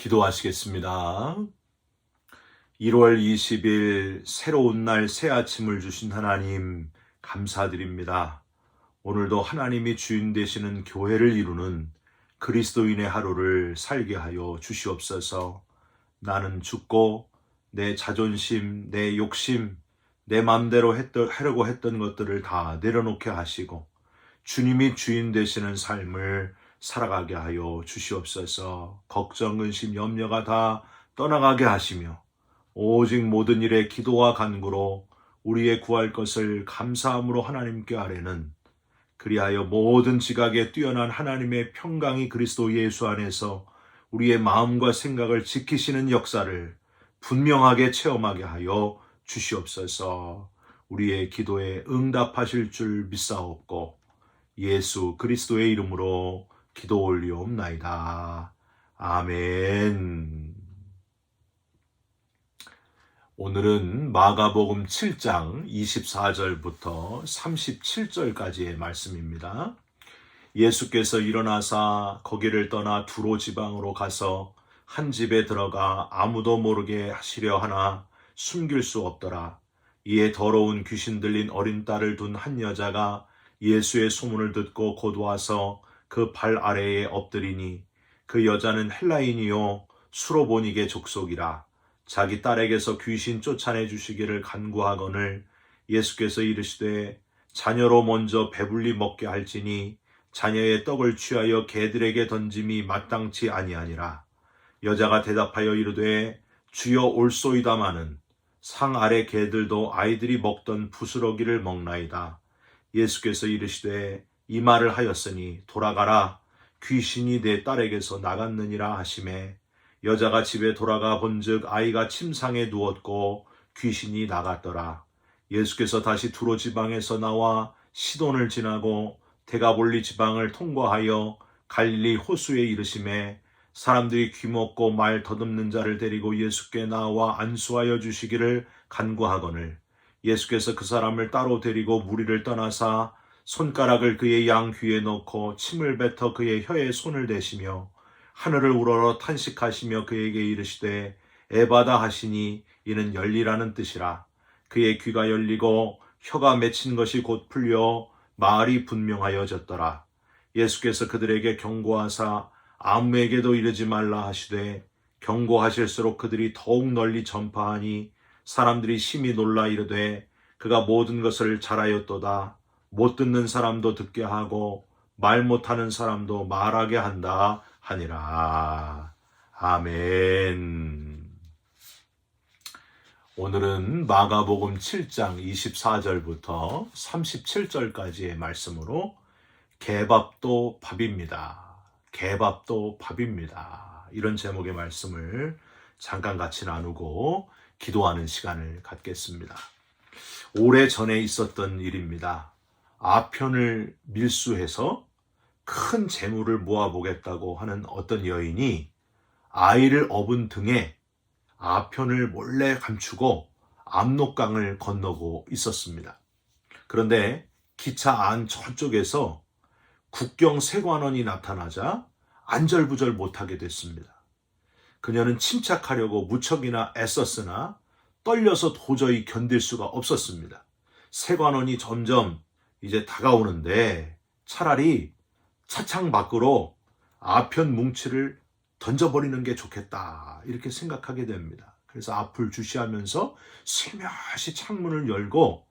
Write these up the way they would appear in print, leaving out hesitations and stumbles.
기도하시겠습니다. 1월 20일 새로운 날 새 아침을 주신 하나님 감사드립니다. 오늘도 하나님이 주인 되시는 교회를 이루는 그리스도인의 하루를 살게 하여 주시옵소서. 나는 죽고 내 자존심, 내 욕심, 내 맘대로 하려고 했던 것들을 다 내려놓게 하시고 주님이 주인 되시는 삶을 살아가게 하여 주시옵소서. 걱정, 근심, 염려가 다 떠나가게 하시며 오직 모든 일에 기도와 간구로 우리의 구할 것을 감사함으로 하나님께 아뢰는, 그리하여 모든 지각에 뛰어난 하나님의 평강이 그리스도 예수 안에서 우리의 마음과 생각을 지키시는 역사를 분명하게 체험하게 하여 주시옵소서. 우리의 기도에 응답하실 줄 믿사옵고 예수 그리스도의 이름으로 기도 올리옵나이다. 아멘. 오늘은 마가복음 7장 24절부터 37절까지의 말씀입니다. 예수께서 일어나사 거기를 떠나 두로 지방으로 가서 한 집에 들어가 아무도 모르게 하시려 하나 숨길 수 없더라. 이에 더러운 귀신 들린 어린 딸을 둔 한 여자가 예수의 소문을 듣고 곧 와서 그 발 아래에 엎드리니, 그 여자는 헬라인이요 수로보니게 족속이라. 자기 딸에게서 귀신 쫓아내 주시기를 간구하거늘 예수께서 이르시되 자녀로 먼저 배불리 먹게 할지니 자녀의 떡을 취하여 개들에게 던짐이 마땅치 아니하니라. 여자가 대답하여 이르되 주여 올소이다마는 상 아래 개들도 아이들이 먹던 부스러기를 먹나이다. 예수께서 이르시되 이 말을 하였으니 돌아가라, 귀신이 내 딸에게서 나갔느니라 하시매, 여자가 집에 돌아가 본즉 아이가 침상에 누웠고 귀신이 나갔더라. 예수께서 다시 두로 지방에서 나와 시돈을 지나고 데가볼리 지방을 통과하여 갈릴리 호수에 이르시매, 사람들이 귀먹고 말 더듬는 자를 데리고 예수께 나와 안수하여 주시기를 간구하거늘 예수께서 그 사람을 따로 데리고 무리를 떠나사 손가락을 그의 양 귀에 넣고 침을 뱉어 그의 혀에 손을 대시며 하늘을 우러러 탄식하시며 그에게 이르시되 에바다 하시니 이는 열리라는 뜻이라. 그의 귀가 열리고 혀가 맺힌 것이 곧 풀려 말이 분명하여졌더라. 예수께서 그들에게 경고하사 아무에게도 이르지 말라 하시되, 경고하실수록 그들이 더욱 널리 전파하니 사람들이 심히 놀라 이르되 그가 모든 것을 잘하였도다. 못 듣는 사람도 듣게 하고 말 못하는 사람도 말하게 한다 하니라. 아멘. 오늘은 마가복음 7장 24절부터 37절까지의 말씀으로 개밥도 밥입니다. 개밥도 밥입니다. 이런 제목의 말씀을 잠깐 같이 나누고 기도하는 시간을 갖겠습니다. 오래전에 있었던 일입니다. 아편을 밀수해서 큰 재물을 모아보겠다고 하는 어떤 여인이 아이를 업은 등에 아편을 몰래 감추고 압록강을 건너고 있었습니다. 그런데 기차 안 저쪽에서 국경 세관원이 나타나자 안절부절 못하게 됐습니다. 그녀는 침착하려고 무척이나 애썼으나 떨려서 도저히 견딜 수가 없었습니다. 세관원이 점점 이제 다가오는데 차라리 차창 밖으로 아편 뭉치를 던져버리는 게 좋겠다, 이렇게 생각하게 됩니다. 그래서 앞을 주시하면서 슬며시 창문을 열고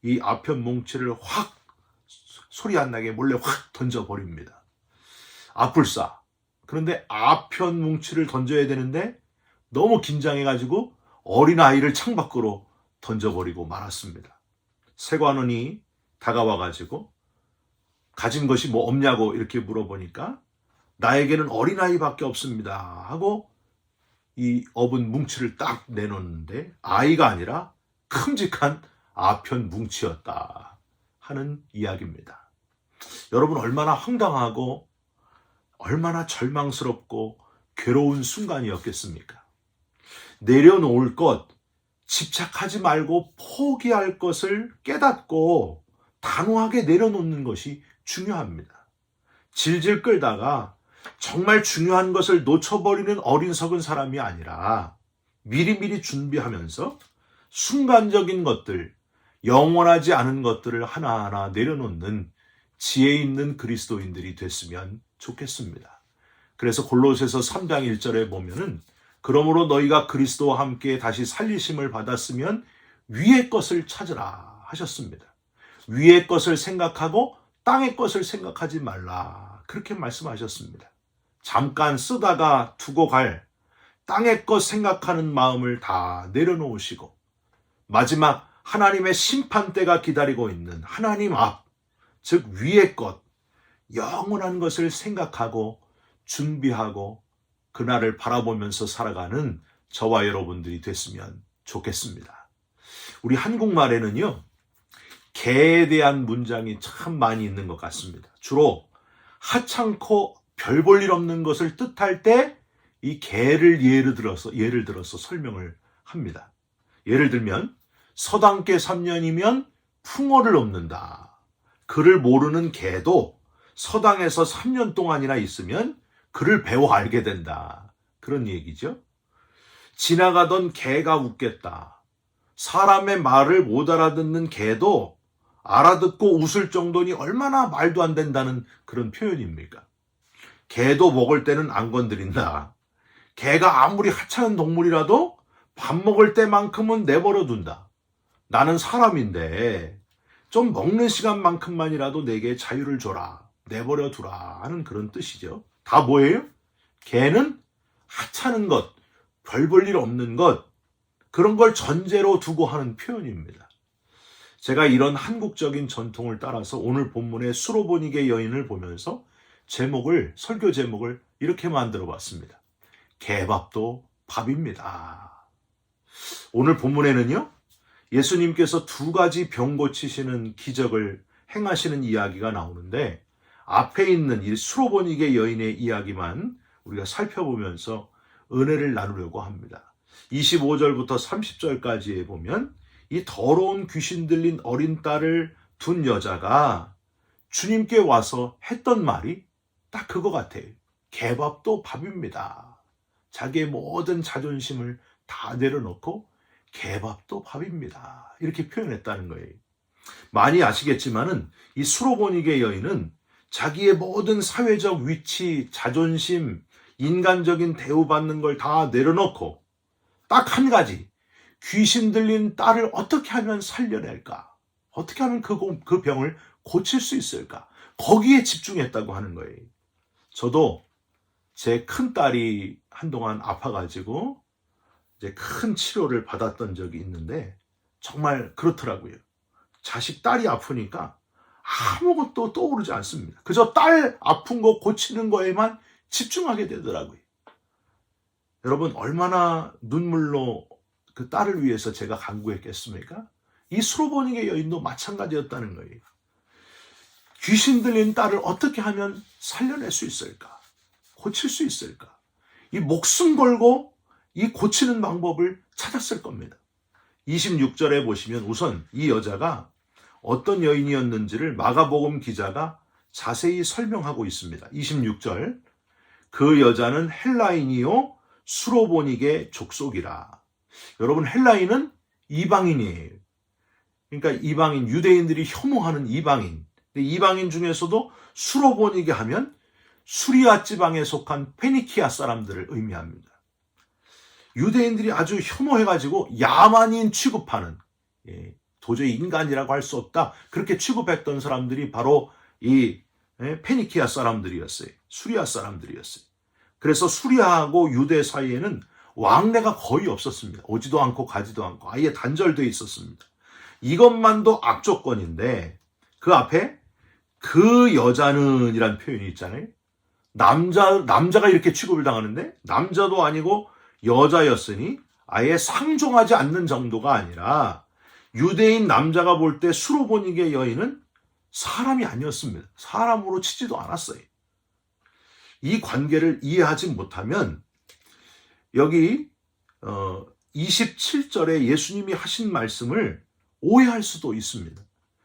이 아편 뭉치를 확, 소리 안 나게 몰래 확 던져버립니다. 아뿔싸. 그런데 아편 뭉치를 던져야 되는데 너무 긴장해가지고 어린아이를 창밖으로 던져버리고 말았습니다. 세관원이 다가와가지고 가진 것이 뭐 없냐고 이렇게 물어보니까 나에게는 어린아이밖에 없습니다 하고 이 업은 뭉치를 딱 내놓는데 아이가 아니라 큼직한 아편 뭉치였다 하는 이야기입니다. 여러분, 얼마나 황당하고 얼마나 절망스럽고 괴로운 순간이었겠습니까? 내려놓을 것, 집착하지 말고 포기할 것을 깨닫고 단호하게 내려놓는 것이 중요합니다. 질질 끌다가 정말 중요한 것을 놓쳐버리는 어리석은 사람이 아니라 미리미리 준비하면서 순간적인 것들, 영원하지 않은 것들을 하나하나 내려놓는 지혜 있는 그리스도인들이 됐으면 좋겠습니다. 그래서 골로새서 3장 1절에 보면은 그러므로 너희가 그리스도와 함께 다시 살리심을 받았으면 위의 것을 찾으라 하셨습니다. 위의 것을 생각하고 땅의 것을 생각하지 말라. 그렇게 말씀하셨습니다. 잠깐 쓰다가 두고 갈 땅의 것 생각하는 마음을 다 내려놓으시고 마지막 하나님의 심판대가 기다리고 있는 하나님 앞, 즉 위의 것, 영원한 것을 생각하고 준비하고 그날을 바라보면서 살아가는 저와 여러분들이 됐으면 좋겠습니다. 우리 한국말에는요, 개에 대한 문장이 참 많이 있는 것 같습니다. 주로 하찮고 별 볼 일 없는 것을 뜻할 때 이 개를 예를 들어서 설명을 합니다. 예를 들면 서당계 3년이면 풍어를 얻는다. 그를 모르는 개도 서당에서 3년 동안이나 있으면 그를 배워 알게 된다. 그런 얘기죠. 지나가던 개가 웃겠다. 사람의 말을 못 알아듣는 개도 알아듣고 웃을 정도니 얼마나 말도 안 된다는 그런 표현입니까? 개도 먹을 때는 안 건드린다. 개가 아무리 하찮은 동물이라도 밥 먹을 때만큼은 내버려 둔다. 나는 사람인데 좀 먹는 시간만큼만이라도 내게 자유를 줘라. 내버려 두라 하는 그런 뜻이죠. 다 뭐예요? 개는 하찮은 것, 별 볼 일 없는 것, 그런 걸 전제로 두고 하는 표현입니다. 제가 이런 한국적인 전통을 따라서 오늘 본문의 수로보니게 여인을 보면서 설교 제목을 이렇게 만들어 봤습니다. 개밥도 밥입니다. 오늘 본문에는요, 예수님께서 2가지 병 고치시는 기적을 행하시는 이야기가 나오는데 앞에 있는 이 수로보니게 여인의 이야기만 우리가 살펴보면서 은혜를 나누려고 합니다. 25절부터 30절까지에 보면 이 더러운 귀신 들린 어린 딸을 둔 여자가 주님께 와서 했던 말이 딱 그거 같아요. 개밥도 밥입니다. 자기의 모든 자존심을 다 내려놓고 개밥도 밥입니다. 이렇게 표현했다는 거예요. 많이 아시겠지만은 이 수로보니게 여인은 자기의 모든 사회적 위치, 자존심, 인간적인 대우받는 걸 다 내려놓고 딱 한 가지, 귀신 들린 딸을 어떻게 하면 살려낼까? 어떻게 하면 그 병을 고칠 수 있을까? 거기에 집중했다고 하는 거예요. 저도 제 큰딸이 한동안 아파가지고 이제 큰 치료를 받았던 적이 있는데 정말 그렇더라고요. 자식 딸이 아프니까 아무것도 떠오르지 않습니다. 그저 딸 아픈 거 고치는 거에만 집중하게 되더라고요. 여러분 얼마나 눈물로 그 딸을 위해서 제가 간구했겠습니까? 이 수로보니게 여인도 마찬가지였다는 거예요. 귀신 들린 딸을 어떻게 하면 살려낼 수 있을까? 고칠 수 있을까? 이 목숨 걸고 이 고치는 방법을 찾았을 겁니다. 26절에 보시면 우선 이 여자가 어떤 여인이었는지를 마가복음 기자가 자세히 설명하고 있습니다. 26절, 그 여자는 헬라인이요 수로보니게 족속이라. 여러분 헬라인은 이방인이에요. 그러니까 이방인, 유대인들이 혐오하는 이방인. 이방인 중에서도 수로보니게 하면 수리아 지방에 속한 페니키아 사람들을 의미합니다. 유대인들이 아주 혐오해가지고 야만인 취급하는, 도저히 인간이라고 할 수 없다 그렇게 취급했던 사람들이 바로 이 페니키아 사람들이었어요. 수리아 사람들이었어요. 그래서 수리아하고 유대 사이에는 왕래가 거의 없었습니다. 오지도 않고 가지도 않고 아예 단절되어 있었습니다. 이것만도 악조건인데 그 앞에 그 여자는 이란 표현이 있잖아요. 남자가 이렇게 취급을 당하는데 남자도 아니고 여자였으니 아예 상종하지 않는 정도가 아니라 유대인 남자가 볼 때 수로보니게 여인은 사람이 아니었습니다. 사람으로 치지도 않았어요. 이 관계를 이해하지 못하면 여기 27절에 예수님이 하신 말씀을 오해할 수도 있습니다.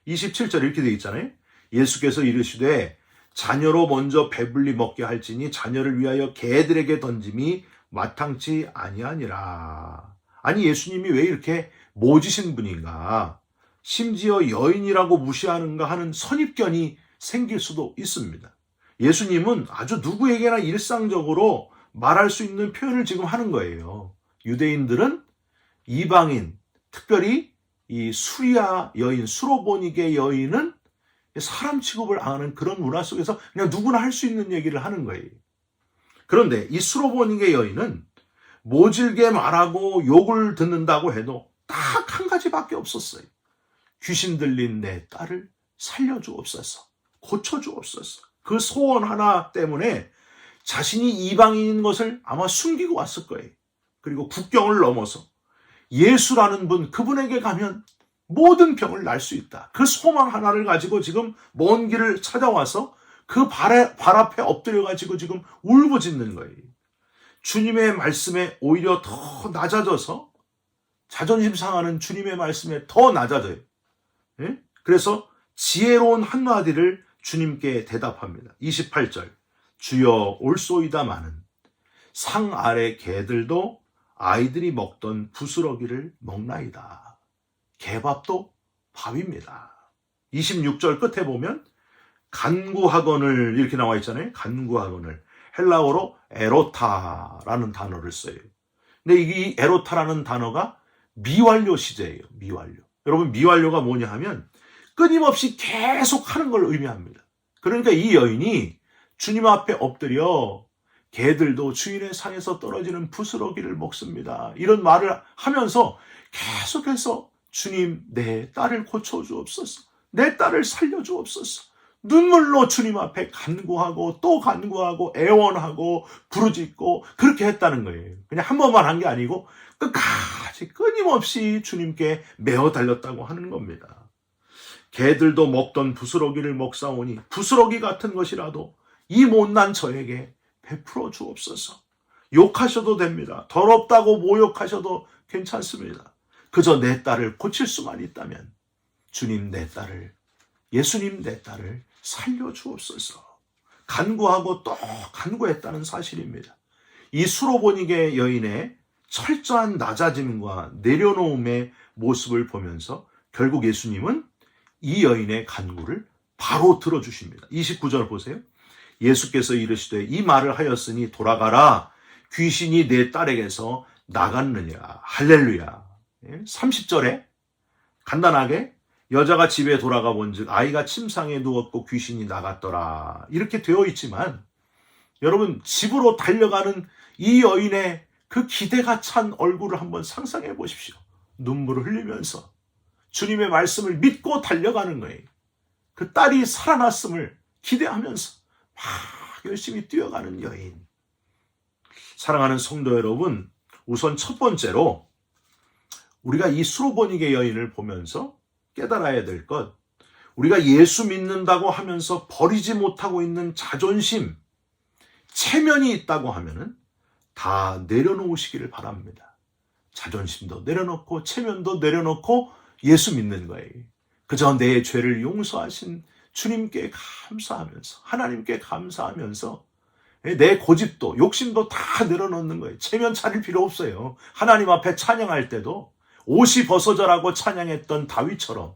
27절에 이렇게 되어 있잖아요. 예수께서 이르시되 자녀로 먼저 배불리 먹게 할지니 자녀를 위하여 개들에게 던짐이 마땅치 아니하니라. 아니 예수님이 왜 이렇게 모지신 분인가? 심지어 여인이라고 무시하는가 하는 선입견이 생길 수도 있습니다. 예수님은 아주 누구에게나 일상적으로 말할 수 있는 표현을 지금 하는 거예요. 유대인들은 이방인, 특별히 이 수리아 여인, 수로보니게 여인은 사람 취급을 안 하는 그런 문화 속에서 그냥 누구나 할 수 있는 얘기를 하는 거예요. 그런데 이 수로보니게 여인은 모질게 말하고 욕을 듣는다고 해도 딱 한 가지밖에 없었어요. 귀신 들린 내 딸을 살려주옵소서, 고쳐주옵소서. 그 소원 하나 때문에 자신이 이방인인 것을 아마 숨기고 왔을 거예요. 그리고 국경을 넘어서 예수라는 분, 그분에게 가면 모든 병을 날 수 있다. 그 소망 하나를 가지고 지금 먼 길을 찾아와서 그 발 앞에 엎드려가지고 지금 울부짖는 거예요. 주님의 말씀에 오히려 더 낮아져서 자존심 상하는 주님의 말씀에 더 낮아져요. 예? 그래서 지혜로운 한마디를 주님께 대답합니다. 28절, 주여 올소이다마는 상 아래 개들도 아이들이 먹던 부스러기를 먹나이다. 개밥도 밥입니다. 26절 끝에 보면 간구하거늘 이렇게 나와 있잖아요. 간구하거늘. 헬라어로 에로타라는 단어를 써요. 근데 이 에로타라는 단어가 미완료 시제예요. 미완료. 여러분 미완료가 뭐냐 하면 끊임없이 계속 하는 걸 의미합니다. 그러니까 이 여인이 주님 앞에 엎드려 개들도 주인의 상에서 떨어지는 부스러기를 먹습니다. 이런 말을 하면서 계속해서 주님 내 딸을 고쳐주옵소서. 내 딸을 살려주옵소서. 눈물로 주님 앞에 간구하고 또 간구하고 애원하고 부르짖고 그렇게 했다는 거예요. 그냥 한 번만 한 게 아니고 끝까지 끊임없이 주님께 메어 달렸다고 하는 겁니다. 개들도 먹던 부스러기를 먹사오니 부스러기 같은 것이라도 이 못난 저에게 베풀어 주옵소서. 욕하셔도 됩니다. 더럽다고 모욕하셔도 괜찮습니다. 그저 내 딸을 고칠 수만 있다면 주님 내 딸을, 예수님 내 딸을 살려주옵소서. 간구하고 또 간구했다는 사실입니다. 이 수로보니게 여인의 철저한 낮아짐과 내려놓음의 모습을 보면서 결국 예수님은 이 여인의 간구를 바로 들어주십니다. 29절 보세요. 예수께서 이르시되 이 말을 하였으니 돌아가라. 귀신이 내 딸에게서 나갔느니라. 할렐루야. 30절에 간단하게 여자가 집에 돌아가 본즉 아이가 침상에 누웠고 귀신이 나갔더라. 이렇게 되어 있지만 여러분 집으로 달려가는 이 여인의 그 기대가 찬 얼굴을 한번 상상해 보십시오. 눈물을 흘리면서 주님의 말씀을 믿고 달려가는 거예요. 그 딸이 살아났음을 기대하면서 막 열심히 뛰어가는 여인. 사랑하는 성도 여러분, 우선 첫 번째로 우리가 이 수로보니게 여인을 보면서 깨달아야 될 것, 우리가 예수 믿는다고 하면서 버리지 못하고 있는 자존심, 체면이 있다고 하면은 다 내려놓으시기를 바랍니다. 자존심도 내려놓고 체면도 내려놓고 예수 믿는 거예요. 그저 내 죄를 용서하신 주님께 감사하면서, 하나님께 감사하면서 내 고집도 욕심도 다 내려놓는 거예요. 체면 차릴 필요 없어요. 하나님 앞에 찬양할 때도 옷이 벗어져라고 찬양했던 다윗처럼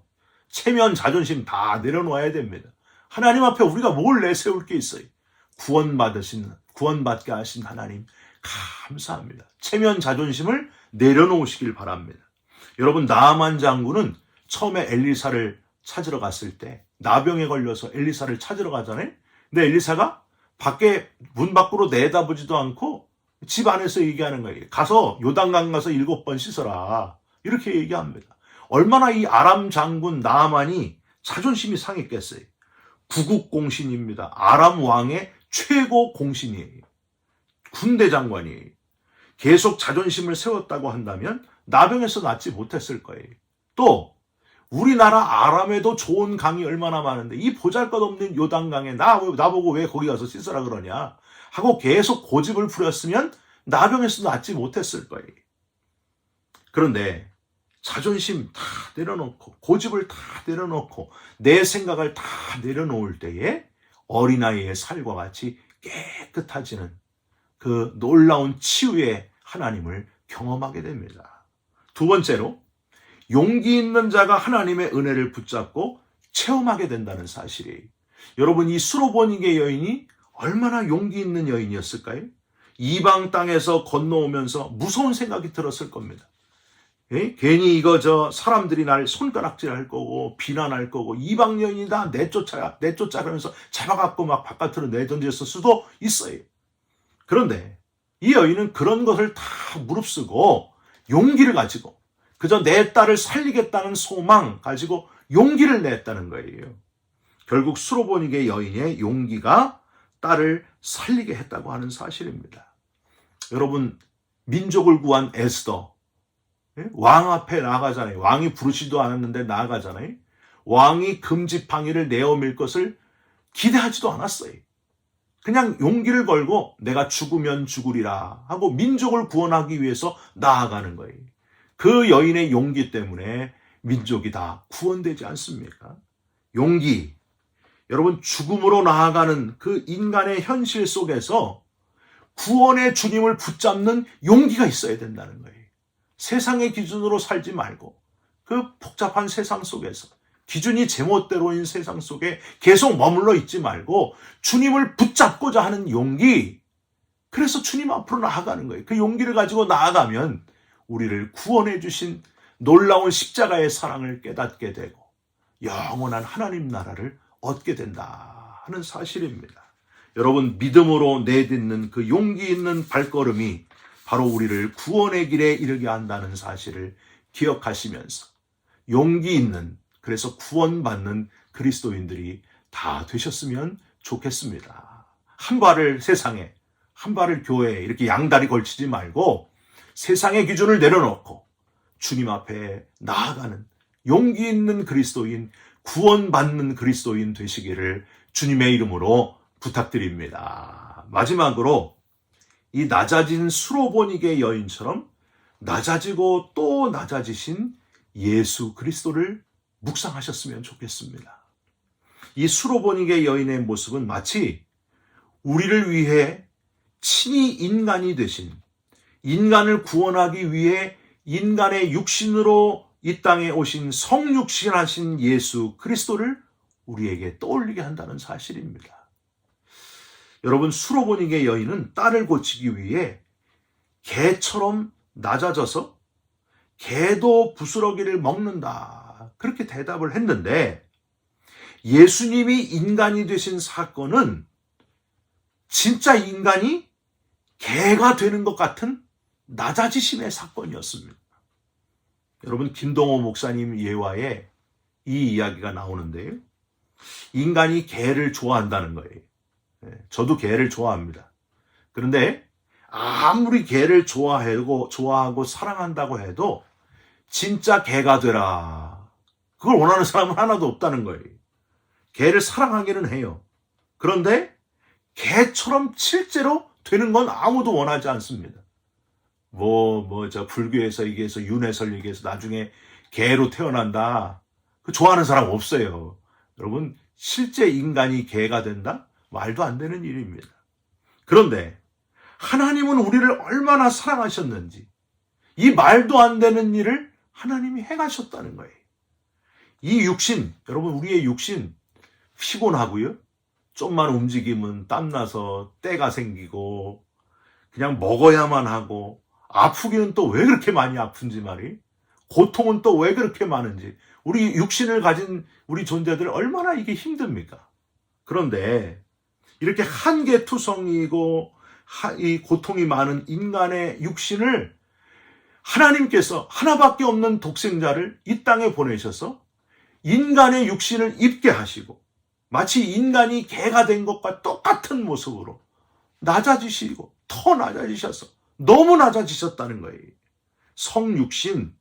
체면 자존심 다 내려놓아야 됩니다. 하나님 앞에 우리가 뭘 내세울 게 있어요. 구원받게 하신 하나님 감사합니다. 체면 자존심을 내려놓으시길 바랍니다. 여러분 나아만 장군은 처음에 엘리사를 찾으러 갔을 때 나병에 걸려서 엘리사를 찾으러 가잖아요. 근데 엘리사가 밖에 문 밖으로 내다보지도 않고 집 안에서 얘기하는 거예요. 가서 요단강 가서 7번 씻어라. 이렇게 얘기합니다. 얼마나 이 아람 장군 나아만이 자존심이 상했겠어요. 구국공신입니다. 아람 왕의 최고 공신이에요. 군대 장관이에요. 계속 자존심을 세웠다고 한다면 나병에서 낫지 못했을 거예요. 또 우리나라 아람에도 좋은 강이 얼마나 많은데 이 보잘것없는 요단강에 나보고 왜 거기 가서 씻으라 그러냐 하고 계속 고집을 부렸으면 나병에서 낫지 못했을 거예요. 그런데 자존심 다 내려놓고 고집을 다 내려놓고 내 생각을 다 내려놓을 때에 어린아이의 살과 같이 깨끗해지는 그 놀라운 치유의 하나님을 경험하게 됩니다. 두 번째로, 용기 있는 자가 하나님의 은혜를 붙잡고 체험하게 된다는 사실이, 여러분, 이 수로보니게 여인이 얼마나 용기 있는 여인이었을까요? 이방 땅에서 건너오면서 무서운 생각이 들었을 겁니다. 예? 괜히 이거 사람들이 날 손가락질할 거고 비난할 거고 이방 여인이다 내쫓아 그러면서 잡아갖고 막 바깥으로 내던졌을 수도 있어요. 그런데 이 여인은 그런 것을 다 무릅쓰고 용기를 가지고 그저 내 딸을 살리겠다는 소망 가지고 용기를 냈다는 거예요. 결국 수로보니게 여인의 용기가 딸을 살리게 했다고 하는 사실입니다. 여러분, 민족을 구한 에스더, 왕 앞에 나아가잖아요. 왕이 부르지도 않았는데 나아가잖아요. 왕이 금지팡이를 내어밀 것을 기대하지도 않았어요. 그냥 용기를 걸고 내가 죽으면 죽으리라 하고 민족을 구원하기 위해서 나아가는 거예요. 그 여인의 용기 때문에 민족이 다 구원되지 않습니까? 용기. 여러분, 죽음으로 나아가는 그 인간의 현실 속에서 구원의 주님을 붙잡는 용기가 있어야 된다는 거예요. 세상의 기준으로 살지 말고 그 복잡한 세상 속에서 기준이 제멋대로인 세상 속에 계속 머물러 있지 말고 주님을 붙잡고자 하는 용기, 그래서 주님 앞으로 나아가는 거예요. 그 용기를 가지고 나아가면 우리를 구원해 주신 놀라운 십자가의 사랑을 깨닫게 되고 영원한 하나님 나라를 얻게 된다 하는 사실입니다. 여러분, 믿음으로 내딛는 그 용기 있는 발걸음이 바로 우리를 구원의 길에 이르게 한다는 사실을 기억하시면서 용기 있는, 그래서 구원받는 그리스도인들이 다 되셨으면 좋겠습니다. 한 발을 세상에, 한 발을 교회에 이렇게 양다리 걸치지 말고 세상의 기준을 내려놓고 주님 앞에 나아가는 용기 있는 그리스도인, 구원받는 그리스도인 되시기를 주님의 이름으로 부탁드립니다. 마지막으로 이 낮아진 수로보니게 여인처럼 낮아지고 또 낮아지신 예수 그리스도를 묵상하셨으면 좋겠습니다. 이 수로보니게 여인의 모습은 마치 우리를 위해 친히 인간이 되신, 인간을 구원하기 위해 인간의 육신으로 이 땅에 오신 성육신하신 예수 그리스도를 우리에게 떠올리게 한다는 사실입니다. 여러분, 수로보니게 여인은 딸을 고치기 위해 개처럼 낮아져서 개도 부스러기를 먹는다, 그렇게 대답을 했는데, 예수님이 인간이 되신 사건은 진짜 인간이 개가 되는 것 같은 낮아지심의 사건이었습니다. 여러분, 김동호 목사님 예화에 이 이야기가 나오는데요. 인간이 개를 좋아한다는 거예요. 저도 개를 좋아합니다. 그런데 아무리 개를 좋아하고 사랑한다고 해도 진짜 개가 되라, 그걸 원하는 사람은 하나도 없다는 거예요. 개를 사랑하기는 해요. 그런데 개처럼 실제로 되는 건 아무도 원하지 않습니다. 불교에서 얘기해서 윤회설 얘기해서 나중에 개로 태어난다, 그 좋아하는 사람 없어요. 여러분, 실제 인간이 개가 된다? 말도 안 되는 일입니다. 그런데 하나님은 우리를 얼마나 사랑하셨는지 이 말도 안 되는 일을 하나님이 행하셨다는 거예요. 이 육신, 여러분, 우리의 육신 피곤하고요, 좀만 움직이면 땀나서 때가 생기고 그냥 먹어야만 하고, 아프기는 또 왜 그렇게 많이 아픈지 말이에요. 고통은 또 왜 그렇게 많은지, 우리 육신을 가진 우리 존재들 얼마나 이게 힘듭니까? 그런데 이렇게 한계투성이고 이 고통이 많은 인간의 육신을 하나님께서 하나밖에 없는 독생자를 이 땅에 보내셔서 인간의 육신을 입게 하시고 마치 인간이 개가 된 것과 똑같은 모습으로 낮아지시고 더 낮아지셔서 너무 낮아지셨다는 거예요. 성육신,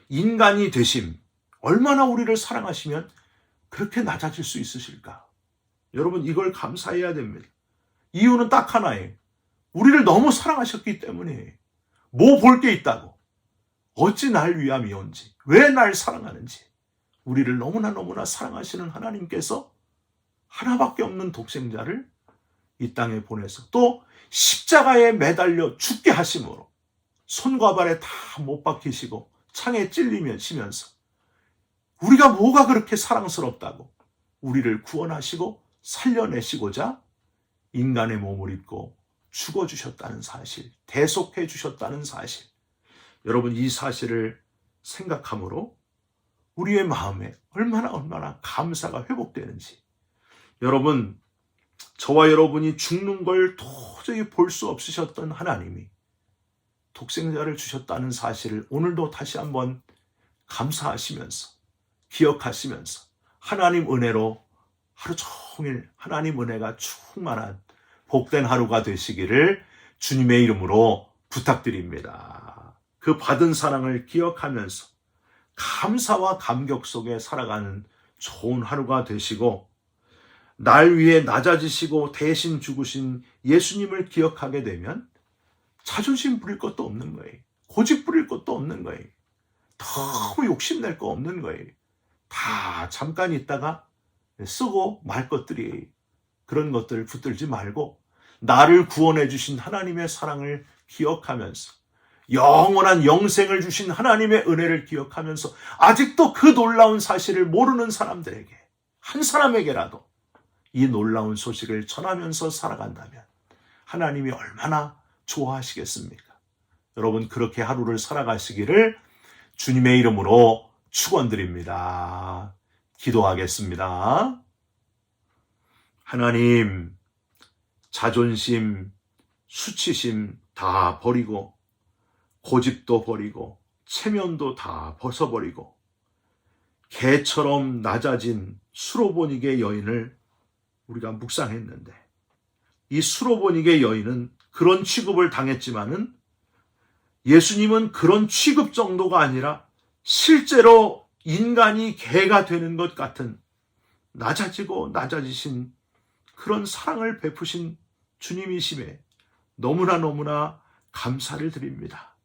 인간이 되심, 얼마나 우리를 사랑하시면 그렇게 낮아질 수 있으실까? 여러분, 이걸 감사해야 됩니다. 이유는 딱 하나예요. 우리를 너무 사랑하셨기 때문에. 뭐 볼 게 있다고, 어찌 날 위함이 온지, 왜 날 사랑하는지, 우리를 너무나 사랑하시는 하나님께서 하나밖에 없는 독생자를 이 땅에 보내서 또 십자가에 매달려 죽게 하심으로 손과 발에 다 못 박히시고 창에 찔리시면서 우리가 뭐가 그렇게 사랑스럽다고 우리를 구원하시고 살려내시고자 인간의 몸을 입고 죽어주셨다는 사실, 대속해 주셨다는 사실, 여러분 이 사실을 생각함으로 우리의 마음에 얼마나 감사가 회복되는지, 여러분 저와 여러분이 죽는 걸 도저히 볼 수 없으셨던 하나님이 독생자를 주셨다는 사실을 오늘도 다시 한번 감사하시면서 기억하시면서 하나님 은혜로 하루 종일 하나님 은혜가 충만한 복된 하루가 되시기를 주님의 이름으로 부탁드립니다. 그 받은 사랑을 기억하면서 감사와 감격 속에 살아가는 좋은 하루가 되시고, 날 위해 낮아지시고 대신 죽으신 예수님을 기억하게 되면 자존심 부릴 것도 없는 거예요. 고집 부릴 것도 없는 거예요. 너무 욕심낼 거 없는 거예요. 다 잠깐 있다가 쓰고 말 것들이에요. 그런 것들 붙들지 말고 나를 구원해 주신 하나님의 사랑을 기억하면서 영원한 영생을 주신 하나님의 은혜를 기억하면서 아직도 그 놀라운 사실을 모르는 사람들에게, 한 사람에게라도 이 놀라운 소식을 전하면서 살아간다면 하나님이 얼마나 좋아하시겠습니까? 여러분 그렇게 하루를 살아가시기를 주님의 이름으로 축원드립니다. 기도하겠습니다. 하나님, 자존심, 수치심 다 버리고 고집도 버리고 체면도 다 벗어버리고 개처럼 낮아진 수로보니게 여인을 우리가 묵상했는데, 이 수로보니게 여인은 그런 취급을 당했지만은 예수님은 그런 취급 정도가 아니라 실제로 인간이 개가 되는 것 같은 낮아지고 낮아지신 그런 사랑을 베푸신 주님이심에 너무나 감사를 드립니다.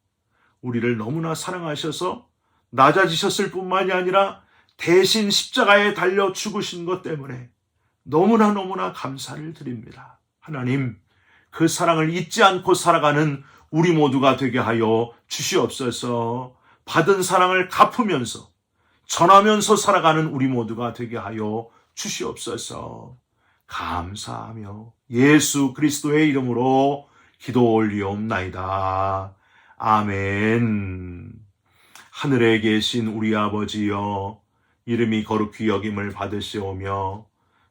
우리를 너무나 사랑하셔서 낮아지셨을 뿐만이 아니라 대신 십자가에 달려 죽으신 것 때문에 너무나 감사를 드립니다. 하나님, 그 사랑을 잊지 않고 살아가는 우리 모두가 되게 하여 주시옵소서. 받은 사랑을 갚으면서 전하면서 살아가는 우리 모두가 되게 하여 주시옵소서. 감사하며 예수 그리스도의 이름으로 기도 올리옵나이다. 아멘. 하늘에 계신 우리 아버지여, 이름이 거룩히 여김을 받으시오며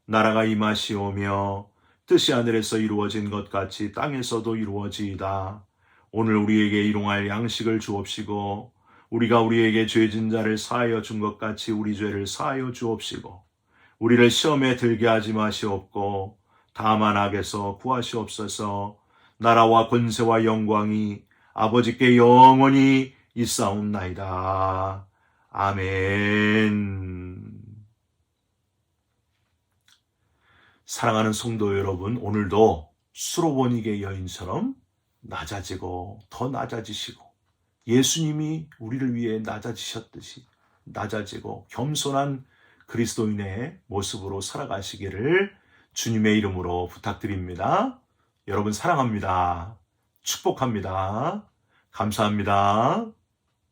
나라가 임하시오며 뜻이 하늘에서 이루어진 것 같이 땅에서도 이루어지이다. 오늘 우리에게 일용할 양식을 주옵시고 우리가 우리에게 죄진 자를 사하여 준 것 같이 우리 죄를 사하여 주옵시고 우리를 시험에 들게 하지 마시옵고 다만 악에서 구하시옵소서. 나라와 권세와 영광이 아버지께 영원히 있사옵나이다. 아멘. 사랑하는 성도 여러분, 오늘도 수로보니게 여인처럼 낮아지고 더 낮아지시고 예수님이 우리를 위해 낮아지셨듯이 낮아지고 겸손한 그리스도인의 모습으로 살아가시기를 주님의 이름으로 부탁드립니다. 여러분 사랑합니다. 축복합니다. 감사합니다.